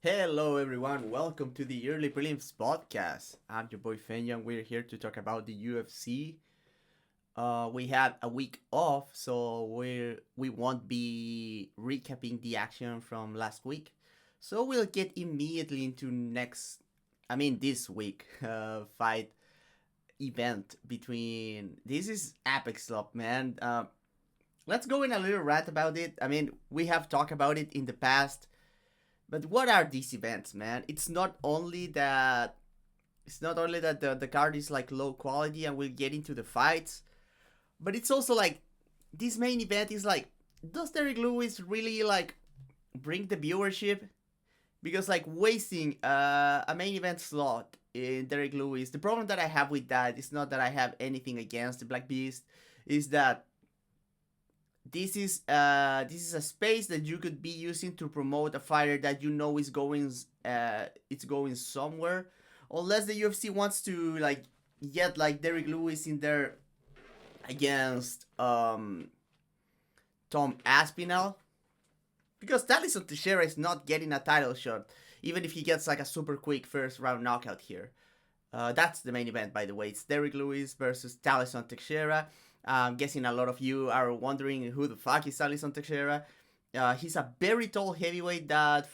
Hello, everyone. Welcome to the Early Prelims podcast. I'm your boy Fenyan. We're here to talk about the UFC. We had a week off, so we won't be recapping the action from last week. So we'll get immediately into this week fight event between. This is Epic SLOP, man. Let's go in a little rant about it. We have talked about it in the past. But what are these events, man? It's not only that the card is like low quality and we'll get into the fights, but it's also like this main event is like, does Derek Lewis really like bring the viewership? Because like wasting a main event slot in Derek Lewis, the problem that I have with that is not that I have anything against the Black Beast, is that this is a space that you could be using to promote a fighter that you know is going it's going somewhere, unless the UFC wants to like get like Derek Lewis in there against Tom Aspinall, because Talison Teixeira is not getting a title shot even if he gets like a super quick first round knockout here. That's the main event, by the way. It's Derek Lewis versus Talison Teixeira. I'm guessing a lot of you are wondering who the fuck is Talison Teixeira. He's a very tall heavyweight that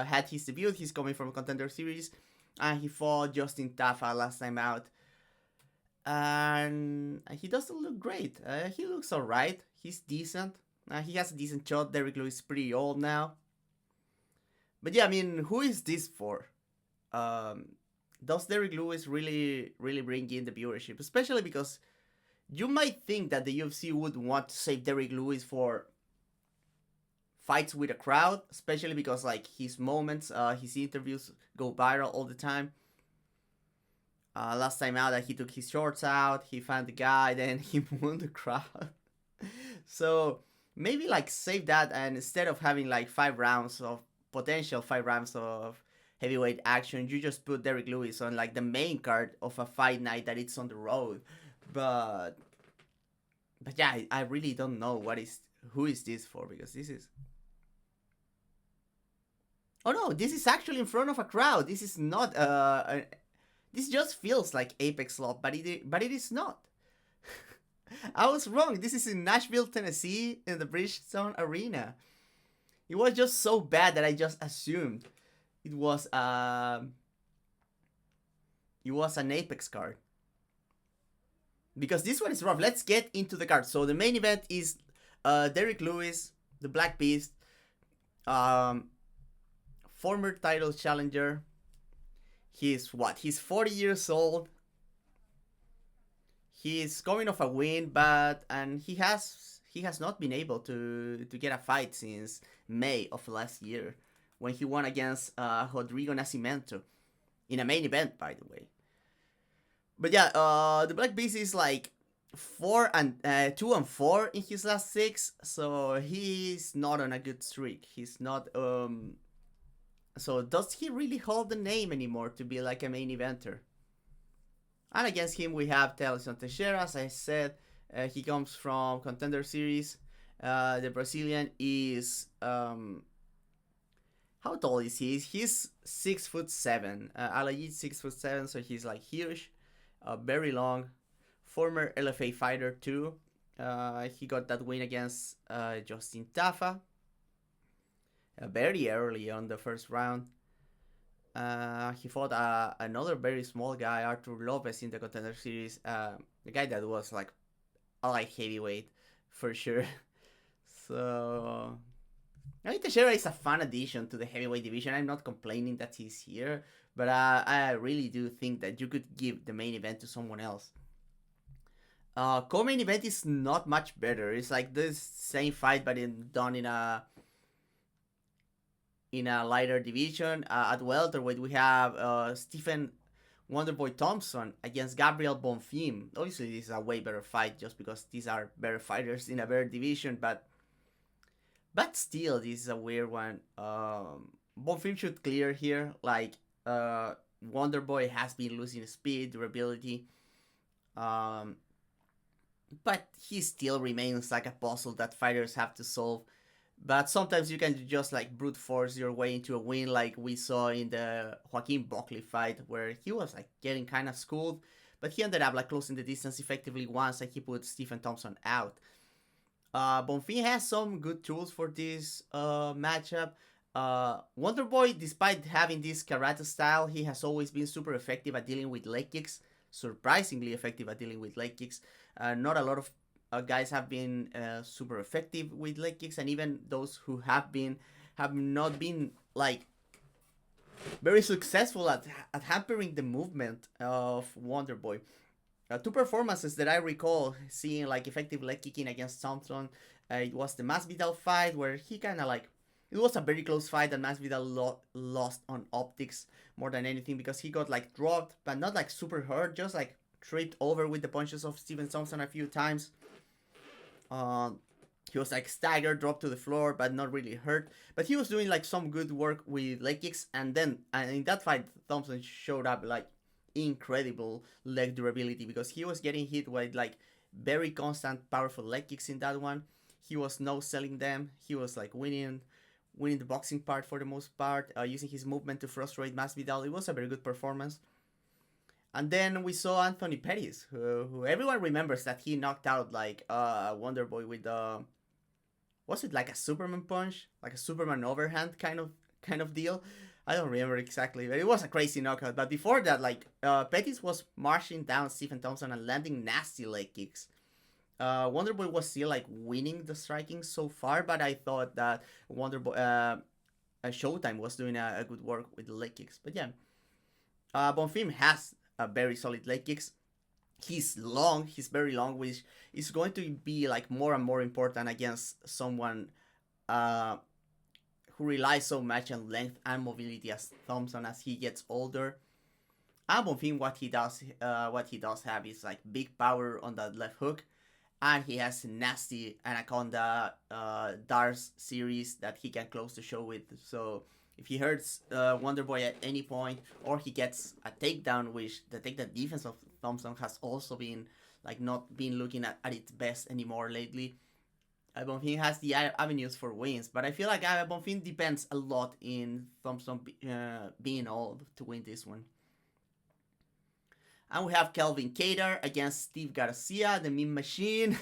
had his debut. He's coming from a Contender Series, and he fought Justin Tafa last time out. And he doesn't look great. He looks alright. He's decent. He has a decent shot. Derek Lewis is pretty old now. But yeah, who is this for? Um, does Derek Lewis really bring in the viewership? Especially because you might think that the UFC would want to save Derek Lewis for fights with a crowd, especially because like his moments, his interviews go viral all the time. Last time out, that he took his shorts out, he found the guy, then he won the crowd. So maybe like save that, and instead of having like potential 5 rounds of heavyweight action, you just put Derek Lewis on like the main card of a fight night that it's on the road. But but yeah, I really don't know who is this for, because this is, oh no, this is actually in front of a crowd. This is not this just feels like Apex Lop, but it is not. I was wrong. This is in Nashville, Tennessee, in the Bridgestone Arena. It was just so bad that I just assumed it was an Apex card, because this one is rough. Let's get into the card. So the main event is Derek Lewis, the Black Beast, um, former title challenger. He's 40 years old. He's coming off a win, and he has not been able to get a fight since May of last year, when he won against Rodrigo Nascimento in a main event, by the way. But yeah, the Black Beast is like 2-4 in his last 6, so he's not on a good streak. He's not. So does he really hold the name anymore to be like a main eventer? And against him we have Telson Teixeira. As I said, he comes from Contender Series. The Brazilian is how tall is he? He's 6'7". Alaid 6'7", so he's like huge, very long. Former LFA fighter too. He got that win against Justin Tafa very early on the first round. He fought another very small guy, Arthur Lopez, in the Contender Series. The guy that was like a light heavyweight for sure. So Teixeira is a fun addition to the heavyweight division. I'm not complaining that he's here, but I really do think that you could give the main event to someone else. Co-main event is not much better. It's like the same fight, but done in a lighter division. At welterweight, we have Stephen Wonderboy Thompson against Gabriel Bonfim. Obviously, this is a way better fight just because these are better fighters in a better division, but still, this is a weird one. Bonfim should clear here. Like, Wonderboy has been losing speed, durability, um, but he still remains like a puzzle that fighters have to solve But sometimes you can just like brute force your way into a win, like we saw in the Joaquin Buckley fight, where he was like getting kind of schooled, but he ended up like closing the distance effectively once like he put Stephen Thompson out. Bonfim has some good tools for this matchup. Wonderboy, despite having this karate style, he has always been super effective at dealing with leg kicks. Surprisingly effective at dealing with leg kicks. Not a lot of guys have been super effective with leg kicks, and even those who have not been like very successful at hampering the movement of Wonderboy. Two performances that I recall seeing like effective leg kicking against Thompson. It was the Masvidal fight where he kind of like it was a very close fight and Masvidal lost on optics more than anything because he got like dropped, but not like super hurt, just like tripped over with the punches of Steven Thompson a few times. Uh, he was like staggered, dropped to the floor, but not really hurt. But he was doing like some good work with leg kicks, and then in that fight, Thompson showed up like incredible leg durability because he was getting hit with like very constant, powerful leg kicks in that one. He was no selling them. He was like winning the boxing part for the most part, using his movement to frustrate Masvidal. It was a very good performance. And then we saw Anthony Pettis, who everyone remembers that he knocked out like Wonderboy with was it like a Superman punch, like a Superman overhand kind of deal. I don't remember exactly, but it was a crazy knockout. But before that, like Pettis was marching down Stephen Thompson and landing nasty leg kicks. Wonderboy was still like winning the striking so far, but I thought that Wonderboy, Showtime was doing a good work with the leg kicks. But yeah, Bonfim has a very solid leg kicks. He's very long, which is going to be like more and more important against someone uh, who relies so much on length and mobility as Thompson as he gets older. And Bonfim, what he does have is like big power on that left hook, and he has nasty Anaconda Dars series that he can close the show with. So if he hurts Wonderboy at any point, or he gets a takedown, which the takedown defense of Thompson has also been like not been looking at its best anymore lately. Bonfim has the avenues for wins, but I feel like Bonfim depends a lot in Thompson being old to win this one. And we have Kelvin Cater against Steve Garcia, the meme machine.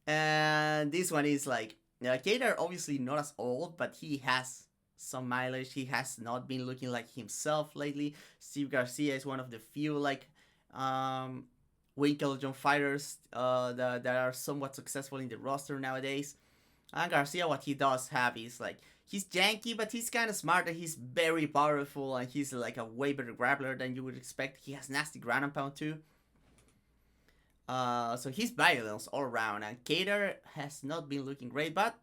And this one is like, Cater obviously not as old, but he has some mileage. He has not been looking like himself lately. Steve Garcia is one of the few like Winklejohn fighters that are somewhat successful in the roster nowadays. And Garcia, what he does have is like he's janky, but he's kind of smart and he's very powerful and he's like a way better grappler than you would expect. He has nasty ground and pound too. So he's violence all around, and Cater has not been looking great, but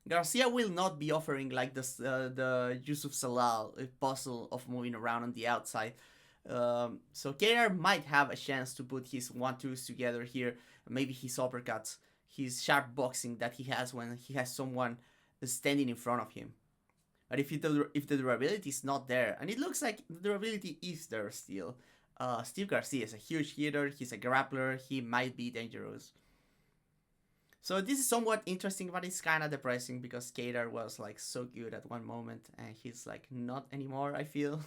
Garcia will not be offering like the Yusuf Salal puzzle of moving around on the outside. So Cater might have a chance to put his 1-2s together here. Maybe his uppercuts, his sharp boxing that he has when he has someone standing in front of him. But if the durability is not there, and it looks like the durability is there still, Steve Garcia is a huge hitter. He's a grappler. He might be dangerous. So this is somewhat interesting, but it's kind of depressing because Cater was like so good at one moment, and he's like not anymore. I feel.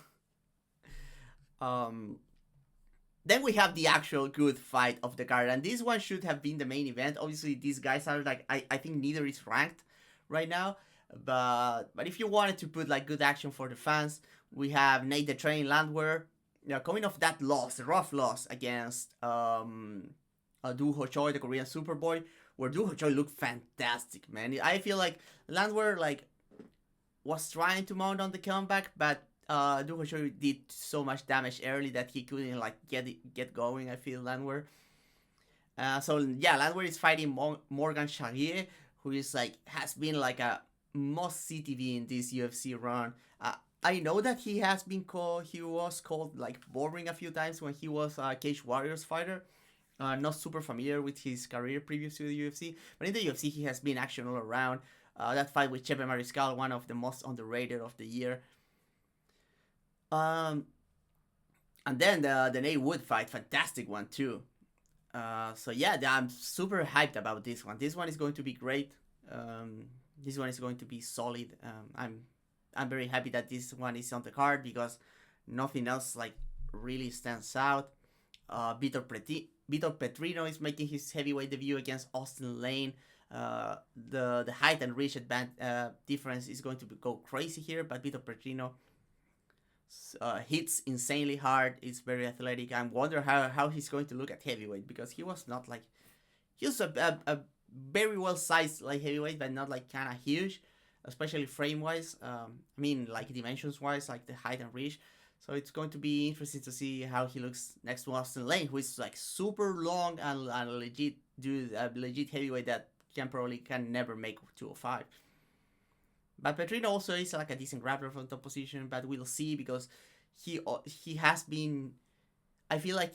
Um, then we have the actual good fight of the card, and this one should have been the main event. Obviously, these guys are like I think neither is ranked right now, but if you wanted to put like good action for the fans, we have Nate the Train Landwehr, coming off that loss, the rough loss against Do Ho Choi, the Korean Superboy, where Do Ho Choi looked fantastic, man. I feel like Landwehr like was trying to mount on the comeback, but Do Ho Choi did so much damage early that he couldn't like get going. I feel Landwehr. So yeah, Landwehr is fighting Morgan Charrier, who is like has been like a must see TV in this UFC run. I know that he was called like boring a few times when he was a Cage Warriors fighter. Not super familiar with his career previous to the UFC, but in the UFC he has been action all around. That fight with Chepe Mariscal, one of the most underrated of the year. Um, and then the Nate Wood fight, fantastic one too. So yeah, I'm super hyped about this one. This one is going to be great. this one is going to be solid. I'm very happy that this one is on the card because nothing else like really stands out. Vitor Petrino is making his heavyweight debut against Austin Lane. The height and reach difference is going to go crazy here, but Vitor Petrino hits insanely hard. It's very athletic. I wonder how he's going to look at heavyweight because he was not like he was a very well sized like heavyweight, but not like kind of huge, especially frame wise. I mean like dimensions wise, like the height and reach. So it's going to be interesting to see how he looks next to Austin Lane, who is like super long and legit dude, a legit heavyweight that can never make 205. But Petrino also is like a decent grappler from top position, but we'll see because he has been. I feel like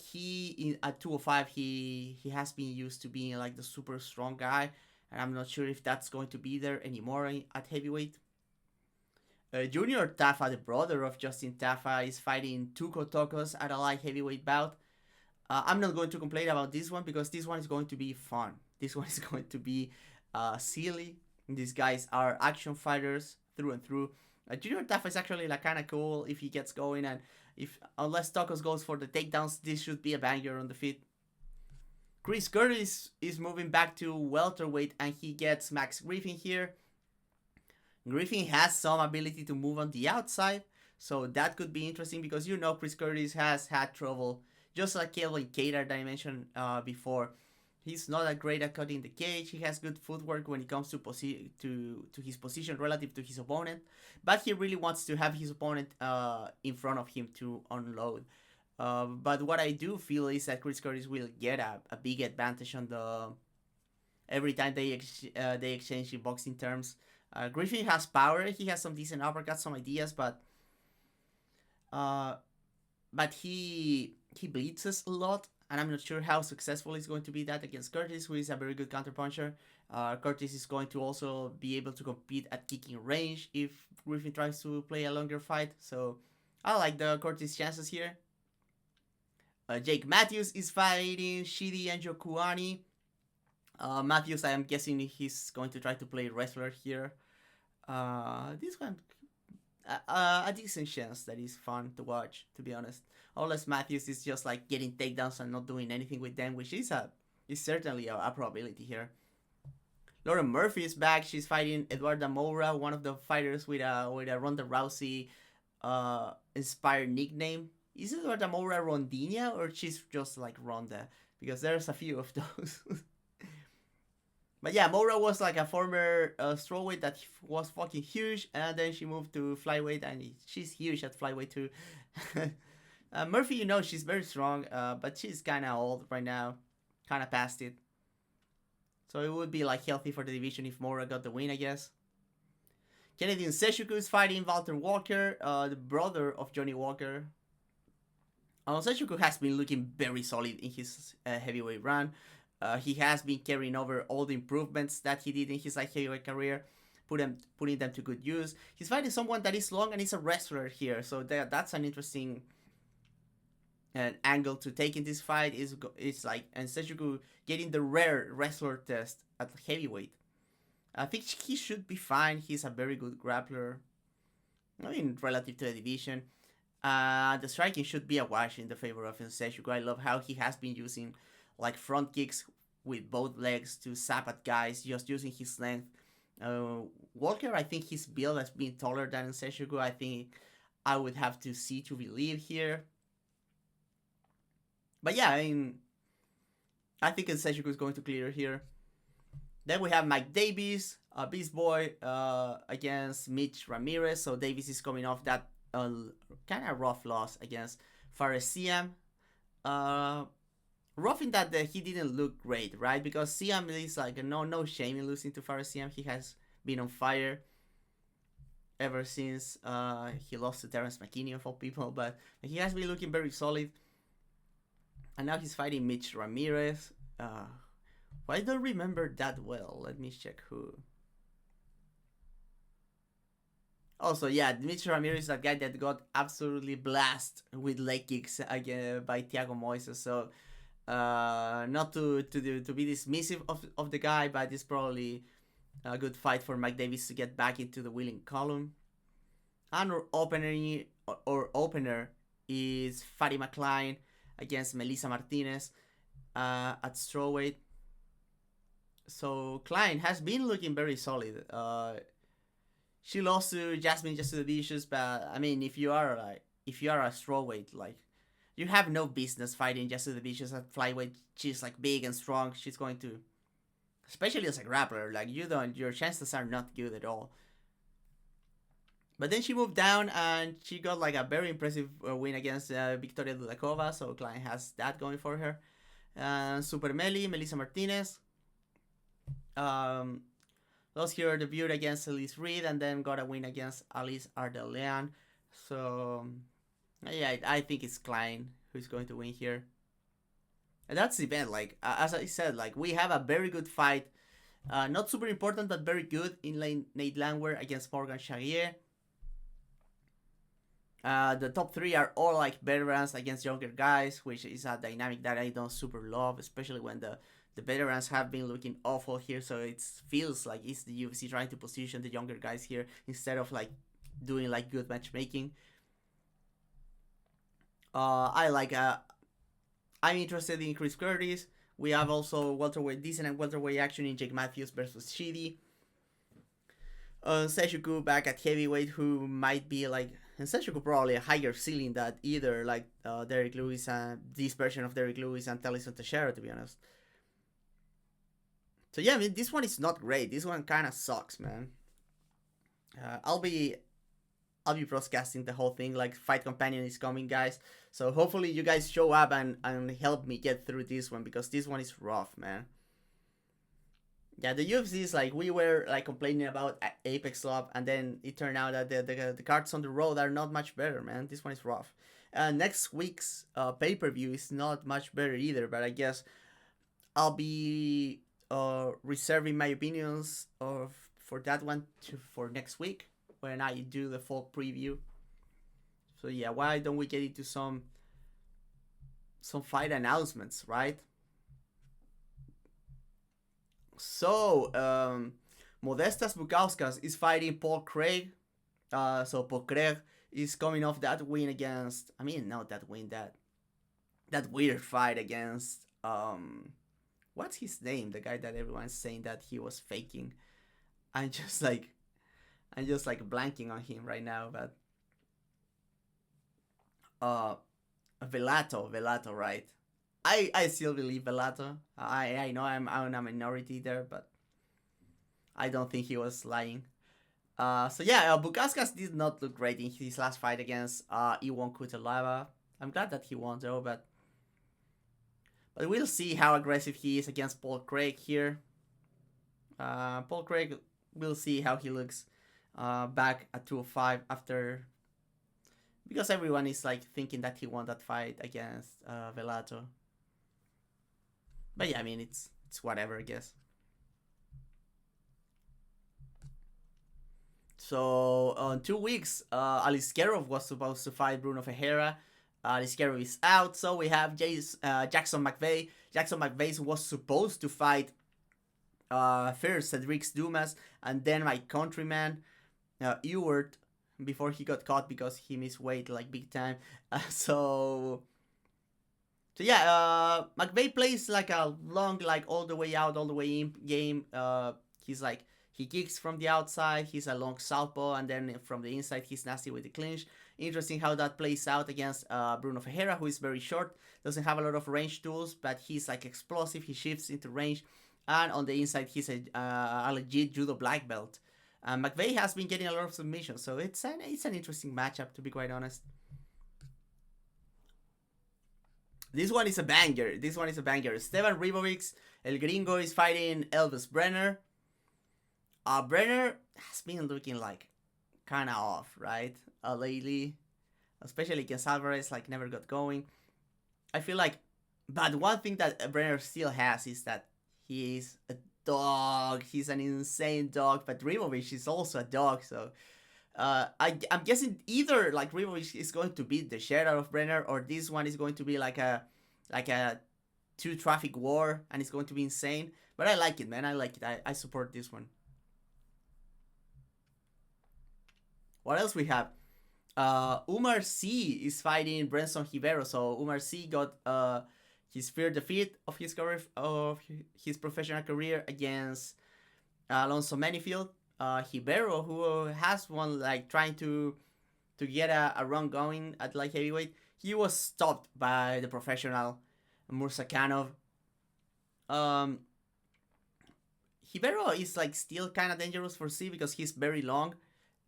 at 205 he has been used to being like the super strong guy, and I'm not sure if that's going to be there anymore at heavyweight. Junior Tafa, the brother of Justin Tafa, is fighting Tuco Tocos at a light heavyweight bout. I'm not going to complain about this one because this one is going to be fun. This one is going to be silly. These guys are action fighters through and through. Junior Tafa is actually like kind of cool if he gets going, and unless Tocos goes for the takedowns, this should be a banger on the feet. Chris Curtis is moving back to welterweight, and he gets Max Griffin here. Griffin has some ability to move on the outside, so that could be interesting because Chris Curtis has had trouble, just like Kelvin Cater that I mentioned before. He's not that great at cutting the cage. He has good footwork when it comes to his position relative to his opponent, but he really wants to have his opponent in front of him to unload. But what I do feel is that Chris Curtis will get a big advantage on every time they exchange in boxing terms. Griffin has power. He has some decent uppercuts, some ideas, but he blitzes a lot, and I'm not sure how successful it's going to be that against Curtis, who is a very good counterpuncher. Curtis is going to also be able to compete at kicking range if Griffin tries to play a longer fight. So I like the Curtis chances here. Jake Matthews is fighting Shidi Njokuani. Matthews, I am guessing he's going to try to play wrestler here. This one, a decent chance that is fun to watch, to be honest. Unless Matthews is just like getting takedowns and not doing anything with them, which is certainly a probability here. Lauren Murphy is back. She's fighting Eduarda Moura, one of the fighters with a Ronda Rousey inspired nickname. Is Eduarda Moura Rondinha or she's just like Ronda? Because there's a few of those. But yeah, Moura was like a former strawweight that was fucking huge, and then she moved to flyweight, and she's huge at flyweight too. Murphy, she's very strong, but she's kind of old right now, kind of past it. So it would be like healthy for the division if Moura got the win, I guess. Kennedy Nzechukwu is fighting Walter Walker, the brother of Johnny Walker. Nzechukwu has been looking very solid in his heavyweight run. He has been carrying over all the improvements that he did in his heavyweight career, putting them to good use. He's fighting someone that is long and is a wrestler here, so that's an interesting angle to take in this fight. It's like Nzechukwu getting the rare wrestler test at heavyweight. I think he should be fine. He's a very good grappler. I mean, relative to the division. The striking should be a wash in the favor of Nzechukwu. I love how he has been using like front kicks with both legs to sap at guys, just using his length. Walker, I think his build has been taller than Nzechukwu. I think I would have to see to believe here. But yeah, I think Nzechukwu is going to clear here. Then we have Mike Davis, Beast Boy, against Mitch Ramirez. So Davis is coming off that kind of rough loss against Fares Siam. Rough in that he didn't look great, right? Because Siam is like no shame in losing to Fares Siam. He has been on fire ever since he lost to Terrence McKinney of all people, but he has been looking very solid. And now he's fighting Mitch Ramirez. I don't remember that well. Let me check who. Also, yeah, Mitch Ramirez is that guy that got absolutely blasted with leg kicks again by Thiago Moises. So, not to be dismissive of the guy, but it's probably A good fight for Mike Davis to get back into the winning column. And our opener is Fatima Klein against Melissa Martinez at strawweight. So Klein has been looking very solid. She lost to Jasmine Jasudavicius, but I mean, if you are a strawweight, like you have no business fighting Jasudavicius at flyweight. She's like big and strong. She's going to, especially as a grappler, like your chances are not good at all. But then she moved down and she got like a very impressive win against Victoria Dudakova. So Klein has that going for her. Super Melissa Martinez. Um, Lost her debut against Elise Reed and then got a win against Alice Ardelean. So, yeah, I think it's Klein who's going to win here. And that's the event. Like, as I said, like, we have a very good fight. Not super important, but very good in Nate Landwehr against Morgan Charrier. The top three are all like veterans against younger guys, which is a dynamic that I don't super love, especially when the veterans have been looking awful here. So it feels like it's the UFC trying to position the younger guys here instead of like doing like good matchmaking. I'm interested in Chris Curtis. We have also decent and welterweight action in Jake Matthews versus Shidi. Seshuku back at heavyweight, who might be like, and Seshuku probably a higher ceiling than either like Derek Lewis and this version of Derek Lewis and Talison Teixeira, to be honest. So yeah, I mean, this one is not great. This one kind of sucks, man. I'll be broadcasting the whole thing. Like, Fight Companion is coming, guys. So hopefully you guys show up and help me get through this one, because this one is rough, man. Yeah, the UFC is like, we were like complaining about Apex SLOP, and then it turned out that the cards on the road are not much better, man. This one is rough. Next week's pay-per-view is not much better either, but I guess I'll be reserving my opinions for that one for next week when I do the full preview. So yeah, why don't we get into some fight announcements, right? So, Modestas Bukauskas is fighting Paul Craig. So Paul Craig is coming off that win against, I mean, not that win, that weird fight against, what's his name? The guy that everyone's saying that he was faking. I'm just like blanking on him right now, but Velato, right? I still believe Velato. I know I'm a minority there, but I don't think he was lying. So yeah, Bukauskas did not look great in his last fight against Iwon Kutelava. I'm glad that he won though, but we'll see how aggressive he is against Paul Craig here. Paul Craig, we'll see how he looks back at 205 after, because everyone is like thinking that he won that fight against Velato. But yeah, I mean, it's whatever, I guess. So on 2 weeks, Aliskerov was supposed to fight Bruno Ferreira. Aliskerov is out, so we have Jackson McVeigh. Jackson McVeigh was supposed to fight first Cedric Dumas and then my countryman Ewart before he got caught because he missed weight like big time. So yeah, McVeigh plays like a long, like all the way out, all the way in game. He's like, he kicks from the outside, he's a long southpaw, and then from the inside he's nasty with the clinch. Interesting how that plays out against Bruno Ferreira, who is very short, doesn't have a lot of range tools, but he's like explosive, he shifts into range, and on the inside he's a legit judo black belt. McVeigh has been getting a lot of submissions, so it's an interesting matchup, to be quite honest. This one is a banger. Stevan Ribovics, El Gringo, is fighting Elvis Brenner. Brenner has been looking like kind of off, right? Lately, especially against Alvarez, like never got going. I feel like, but one thing that Brenner still has is that he is a dog. He's an insane dog, but Ribovic is also a dog, so I'm guessing either like Ribovic is going to beat the shit out of Brenner, or this one is going to be like a two traffic war and it's going to be insane. But I like it, man. I like it. I support this one. What else we have? Umar C is fighting Branson Rivero. So Umar C got his first defeat of his career, of his professional career against Alonso Manifield. Rivero, who has one like trying to get a run going at light heavyweight, he was stopped by the professional Mursakanov. Um, Rivero is like still kind of dangerous for C because he's very long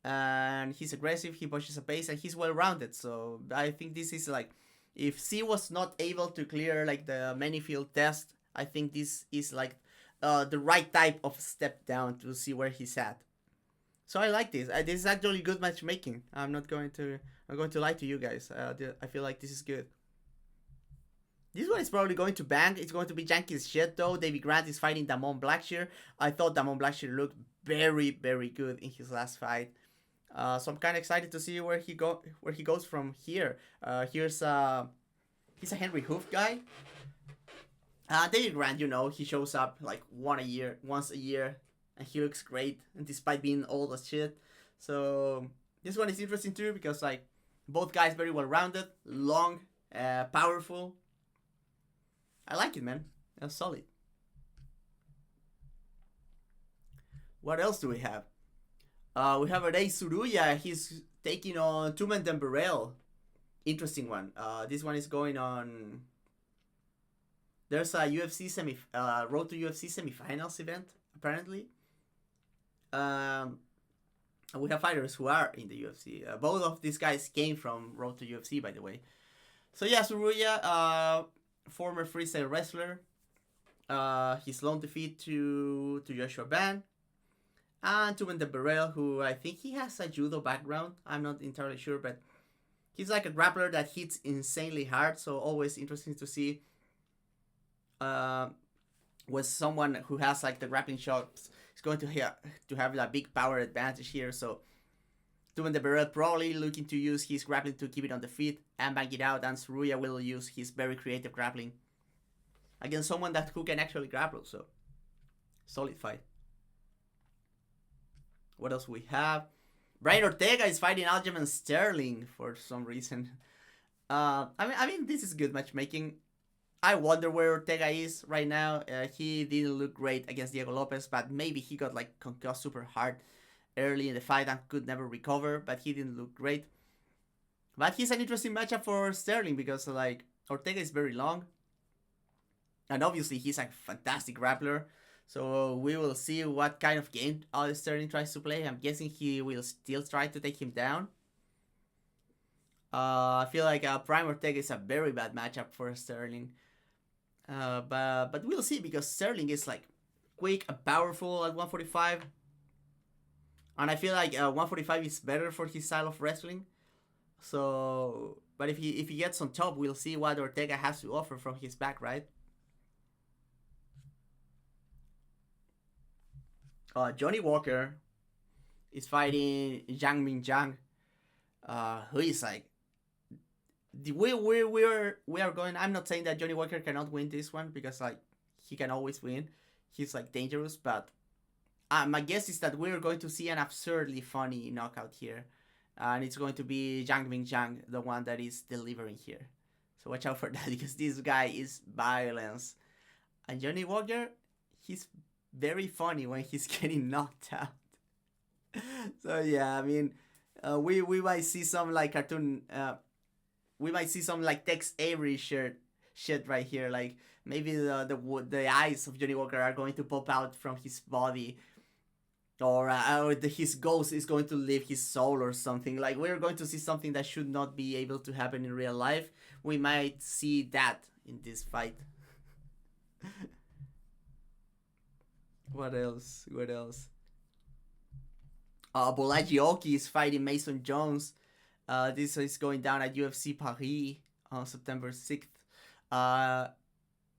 and he's aggressive. He pushes a pace and he's well rounded. So I think this is like, if C was not able to clear like the Manifield test, I think this is like the right type of step down to see where he's at. So I like this. This is actually good matchmaking. I'm going to lie to you guys. I feel like this is good. This one is probably going to bang. It's going to be janky as shit though. David Grant is fighting Damon Blackshear. I thought Damon Blackshear looked very, very good in his last fight. So I'm kind of excited to see where he goes from here. He's a Henry Hoof guy. David Grant, he shows up like once a year, and he looks great, and despite being old as shit. So this one is interesting too because like both guys very well rounded, long, powerful. I like it, man. That's solid. What else do we have? We have Rey Suruya. He's taking on Tumen Demberel. Interesting one. This one is going on. There's a Road to UFC semifinals event apparently. We have fighters who are in the UFC. Both of these guys came from Road to UFC, by the way. So yeah, Suruya, former freestyle wrestler. His lone defeat to Joshua Ban. And Tumen Demberel, who I think he has a judo background. I'm not entirely sure, but he's like a grappler that hits insanely hard. So always interesting to see with someone who has like the grappling shots is going to have a big power advantage here. So Tumen Demberel probably looking to use his grappling to keep it on the feet and bang it out, and Suruya will use his very creative grappling against someone who can actually grapple. So solid fight. What else we have? Brian Ortega is fighting Aljamain Sterling for some reason. I mean, this is good matchmaking. I wonder where Ortega is right now. He didn't look great against Diego Lopez, but maybe he got like concussed super hard early in the fight and could never recover. But he didn't look great. But he's an interesting matchup for Sterling because like Ortega is very long, and obviously he's a fantastic grappler. So we will see what kind of game Sterling tries to play. I'm guessing he will still try to take him down. I feel like Prime Ortega is a very bad matchup for Sterling. But we'll see because Sterling is like quick and powerful at 145. And I feel like 145 is better for his style of wrestling. So, but if he gets on top, we'll see what Ortega has to offer from his back, right? Johnny Walker is fighting Zhang Ming Zhang, who is like we are going. I'm not saying that Johnny Walker cannot win this one because like he can always win. He's like dangerous, but my guess is that we're going to see an absurdly funny knockout here, and it's going to be Zhang Ming Zhang, the one that is delivering here. So watch out for that because this guy is violence, and Johnny Walker, he's very funny when he's getting knocked out. So yeah, I mean, we might see some like cartoon. We might see some like Tex Avery shit right here. Like maybe the eyes of Johnny Walker are going to pop out from his body, or his ghost is going to leave his soul or something. Like we're going to see something that should not be able to happen in real life. We might see that in this fight. What else? Bolaji Oki is fighting Mason Jones. This is going down at UFC Paris on September 6th.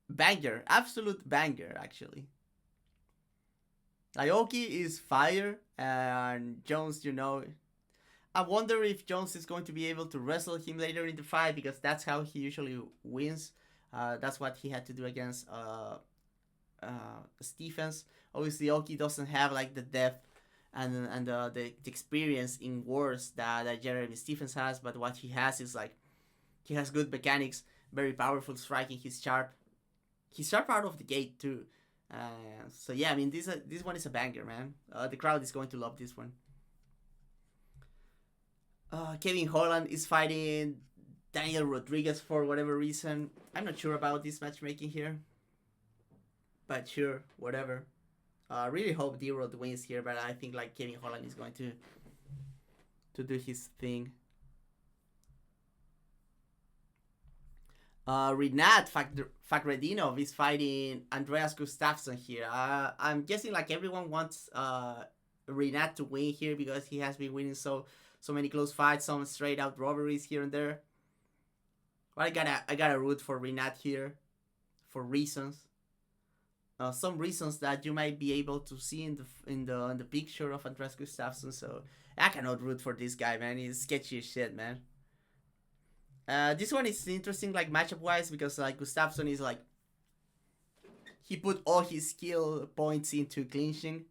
Banger. Absolute banger, actually. Aoki is fire, and Jones, I wonder if Jones is going to be able to wrestle him later in the fight because that's how he usually wins. That's what he had to do against Stephens. Obviously, Oki doesn't have like the depth the experience in wars that Jeremy Stephens has. But what he has is like he has good mechanics, very powerful striking. He's sharp. He's sharp out of the gate too. So yeah, I mean this one is a banger, man. The crowd is going to love this one. Kevin Holland is fighting Daniel Rodriguez for whatever reason. I'm not sure about this matchmaking here, but sure, whatever. Really hope D-Rod wins here, but I think like Kevin Holland is going to do his thing. Rinat Fakhredinov is fighting Andreas Gustafsson here. I'm guessing like everyone wants Rinat to win here because he has been winning so many close fights, some straight out robberies here and there. But I gotta root for Rinat here for reasons. Some reasons that you might be able to see in the picture of Andreas Gustafsson. So I cannot root for this guy, man. He's sketchy as shit, man. This one is interesting, like matchup wise, because like Gustafsson is like he put all his skill points into clinching.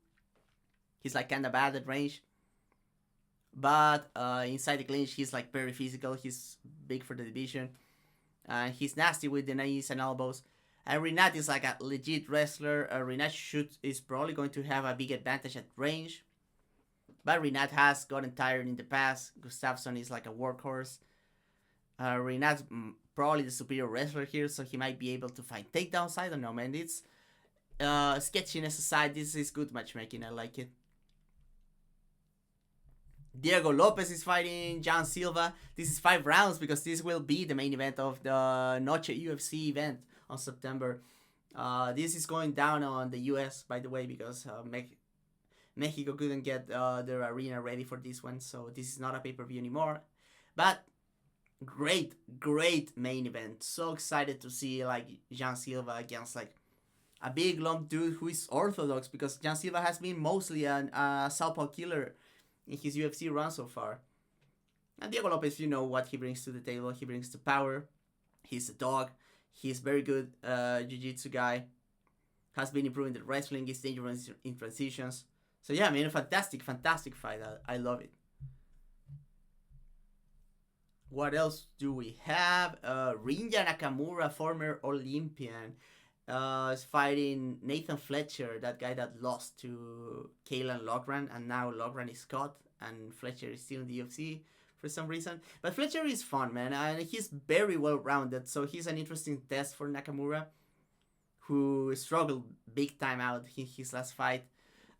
He's like kind of bad at range, but inside the clinch, he's like very physical. He's big for the division. He's nasty with the knees and elbows. And Rinat is like a legit wrestler. Rinat is probably going to have a big advantage at range, but Rinat has gotten tired in the past. Gustafsson is like a workhorse. Rinat's probably the superior wrestler here, so he might be able to find takedowns. I don't know, man. It's sketchiness aside, this is good matchmaking. I like it. Diego Lopez is fighting John Silva. This is 5 rounds because this will be the main event of the Noche UFC event on September. This is going down on the US, by the way, because Mexico couldn't get their arena ready for this one, so this is not a pay-per-view anymore. But great main event. So excited to see like Jan Silva against like a big lump dude who is orthodox, because Jan Silva has been mostly a southpaw killer in his UFC run so far. And Diego Lopez, you know what he brings to the table. He brings the power. He's a dog. He's very good jiu-jitsu guy. Has been improving the wrestling. He's dangerous in transitions. So yeah, I mean, a fantastic fight. I love it. What else do we have? Rinya Nakamura, former Olympian, is fighting Nathan Fletcher, that guy that lost to Kaylan Loughran, and now Loughran is caught, and Fletcher is still in the UFC for some reason. But Fletcher is fun, man, and he's very well rounded, so he's an interesting test for Nakamura, who struggled big time out in his last fight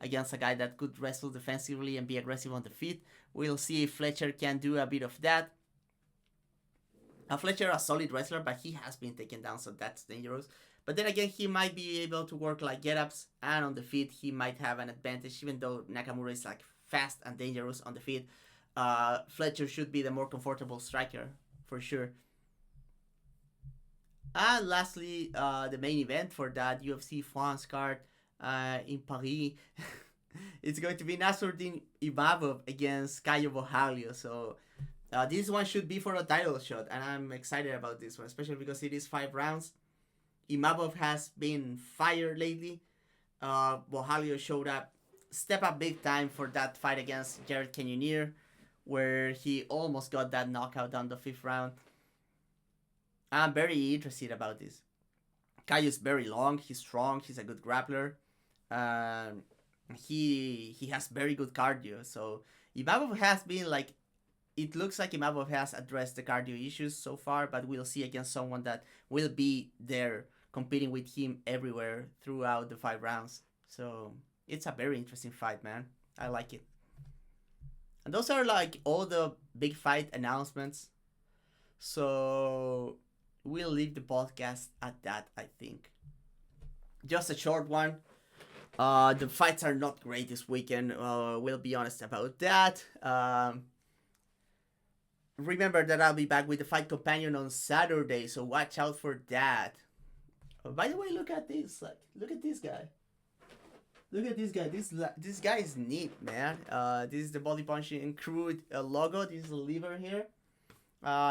against a guy that could wrestle defensively and be aggressive on the feet. We'll see if Fletcher can do a bit of that. Fletcher a solid wrestler, but he has been taken down, so that's dangerous. But then again, he might be able to work like get-ups, and on the feet, he might have an advantage, even though Nakamura is like fast and dangerous on the feet. Fletcher should be the more comfortable striker, for sure. And lastly, the main event for that UFC France card in Paris, it's going to be Nasruddin Imavov against Caio Borralho. So this one should be for a title shot, and I'm excited about this one, especially because it is 5 rounds. Imavov has been fired lately. Borralho stepped up big time for that fight against Jared Cannonier, where he almost got that knockout on the 5th round. I'm very interested about this. Caio is very long, he's strong, he's a good grappler. He has very good cardio, so Imavov has been like, it looks like Imavov has addressed the cardio issues so far, but we'll see against someone that will be there competing with him everywhere throughout the 5 rounds. So it's a very interesting fight, man. I like it. And those are like all the big fight announcements. So we'll leave the podcast at that, I think. Just a short one. The fights are not great this weekend. We'll be honest about that. Remember that I'll be back with the Fight Companion on Saturday, so watch out for that. By the way, look at this. Like, look at this guy. Look at this guy. This guy is neat, man. This is the Body Punching Crew logo. This is the lever here.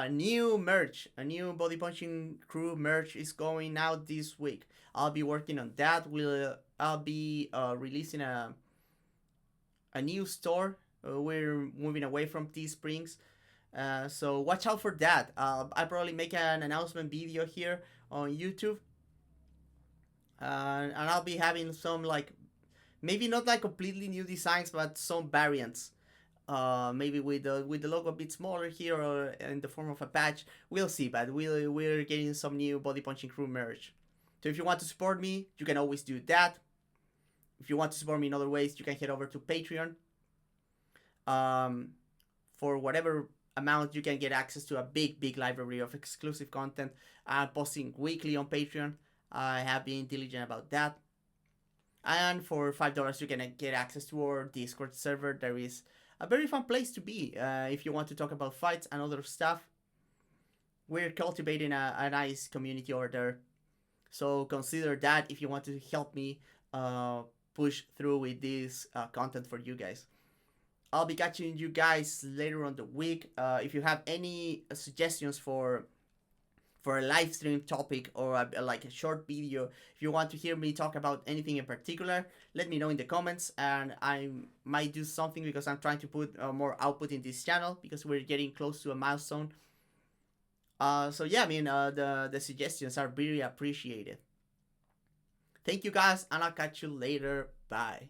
New merch. A new Body Punching Crew merch is going out this week. I'll be working on that. I'll be releasing a new store. We're moving away from Teesprings, so watch out for that. I'll probably make an announcement video here on YouTube, and I'll be having some like maybe not like completely new designs, but some variants. Maybe with the logo a bit smaller here or in the form of a patch. We'll see, but we're getting some new Body Punching Crew merch. So if you want to support me, you can always do that. If you want to support me in other ways, you can head over to Patreon. Um, for whatever amount, you can get access to a big library of exclusive content. I'm posting weekly on Patreon. I have been diligent about that. And for $5, you can get access to our Discord server. There is a very fun place to be if you want to talk about fights and other stuff. We're cultivating a nice community over there. So consider that if you want to help me push through with this content for you guys. I'll be catching you guys later on the week. If you have any suggestions for a live stream topic or like a short video, if you want to hear me talk about anything in particular, let me know in the comments, and I might do something because I'm trying to put more output in this channel because we're getting close to a milestone. So yeah, I mean, the suggestions are very appreciated. Thank you guys, and I'll catch you later. Bye.